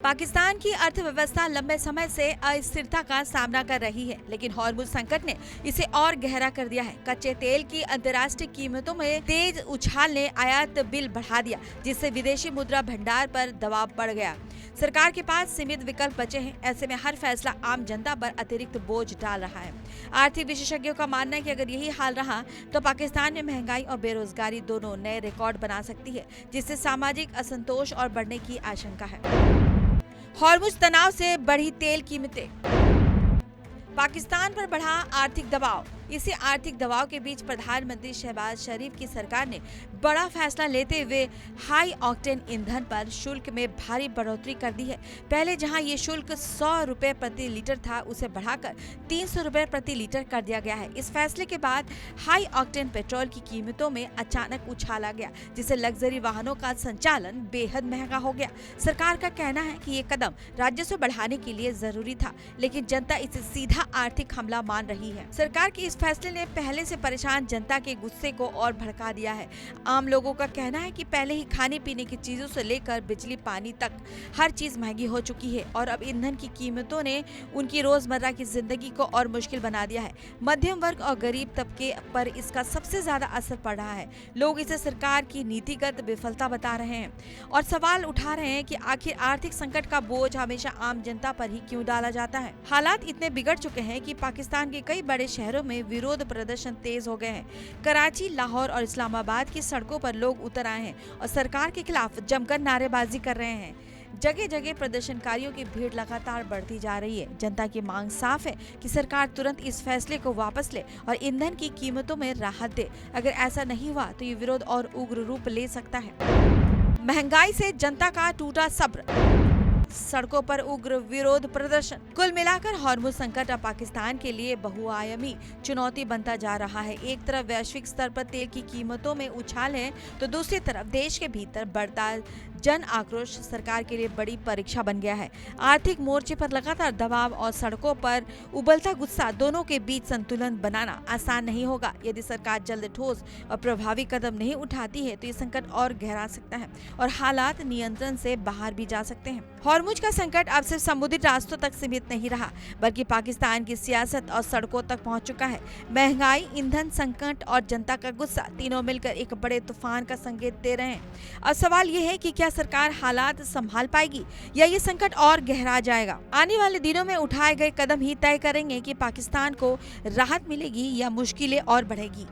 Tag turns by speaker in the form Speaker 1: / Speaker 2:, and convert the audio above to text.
Speaker 1: पाकिस्तान की अर्थव्यवस्था लंबे समय से अस्थिरता का सामना कर रही है, लेकिन हॉर्मुज संकट ने इसे और गहरा कर दिया है। कच्चे तेल की अंतर्राष्ट्रीय कीमतों में तेज उछाल ने आयात बिल बढ़ा दिया, जिससे विदेशी मुद्रा भंडार पर दबाव बढ़ गया। सरकार के पास सीमित विकल्प बचे हैं। ऐसे में हर फैसला आम जनता पर अतिरिक्त बोझ डाल रहा है। आर्थिक विशेषज्ञों का मानना है कि अगर यही हाल रहा तो पाकिस्तान में महंगाई और बेरोजगारी दोनों नए रिकॉर्ड बना सकती है, जिससे सामाजिक असंतोष और बढ़ने की आशंका है। हॉर्मुज तनाव से बढ़ी तेल कीमतें, पाकिस्तान पर बढ़ा आर्थिक दबाव। इसी आर्थिक दबाव के बीच प्रधानमंत्री शहबाज शरीफ की सरकार ने बड़ा फैसला लेते हुए हाई ऑक्टेन ईंधन पर शुल्क में भारी बढ़ोतरी कर दी है। पहले जहां ये शुल्क 100 रुपए प्रति लीटर था, उसे बढ़ाकर 300 रुपए प्रति लीटर कर दिया गया है। इस फैसले के बाद हाई ऑक्टेन पेट्रोल की कीमतों में अचानक उछाल आ गया, जिससे लग्जरी वाहनों का संचालन बेहद महंगा हो गया। सरकार का कहना है कि ये कदम राजस्व बढ़ाने के लिए जरूरी था, लेकिन जनता इसे सीधा आर्थिक हमला मान रही है। सरकार की इस फैसले ने पहले से परेशान जनता के गुस्से को और भड़का दिया है। आम लोगों का कहना है कि पहले ही खाने पीने की चीजों से लेकर बिजली पानी तक हर चीज महंगी हो चुकी है और अब ईंधन की कीमतों ने उनकी रोजमर्रा की जिंदगी को और मुश्किल बना दिया है। मध्यम वर्ग और गरीब तबके पर इसका सबसे ज्यादा असर पड़ रहा है। लोग इसे सरकार की नीतिगत विफलता बता रहे हैं और सवाल उठा रहे हैं कि आखिर आर्थिक संकट का बोझ हमेशा आम जनता पर ही क्यों डाला जाता है। हालात इतने बिगड़ चुके हैं कि पाकिस्तान के कई बड़े शहरों में विरोध प्रदर्शन तेज हो गए हैं। कराची, लाहौर और इस्लामाबाद की सड़कों पर लोग उतर आए हैं और सरकार के खिलाफ जमकर नारेबाजी कर रहे हैं। जगह जगह प्रदर्शनकारियों की भीड़ लगातार बढ़ती जा रही है। जनता की मांग साफ है कि सरकार तुरंत इस फैसले को वापस ले और ईंधन की कीमतों में राहत दे। अगर ऐसा नहीं हुआ तो ये विरोध और उग्र रूप ले सकता है। महंगाई से जनता का टूटा सब्र, सड़कों पर उग्र विरोध प्रदर्शन। कुल मिलाकर हॉर्मुज संकट अब पाकिस्तान के लिए बहुआयामी चुनौती बनता जा रहा है। एक तरफ वैश्विक स्तर पर तेल की कीमतों में उछाल है, तो दूसरी तरफ देश के भीतर बढ़ता जन आक्रोश सरकार के लिए बड़ी परीक्षा बन गया है। आर्थिक मोर्चे पर लगातार दबाव और सड़कों पर उबलता गुस्सा, दोनों के बीच संतुलन बनाना आसान नहीं होगा। यदि सरकार जल्द ठोस और प्रभावी कदम नहीं उठाती है तो ये संकट और गहरा सकता है और हालात नियंत्रण से बाहर भी जा सकते हैं। हॉर्मुज का संकट अब सिर्फ समुद्री रास्तों तक सीमित नहीं रहा, बल्कि पाकिस्तान की सियासत और सड़कों तक पहुंच चुका है। महंगाई, ईंधन संकट और जनता का गुस्सा तीनों मिलकर एक बड़े तूफान का संकेत दे रहे हैं। अब सवाल ये है कि क्या सरकार हालात संभाल पाएगी या ये संकट और गहरा जाएगा। आने वाले दिनों में उठाए गए कदम ही तय करेंगे कि पाकिस्तान को राहत मिलेगी या मुश्किलें और बढ़ेगी।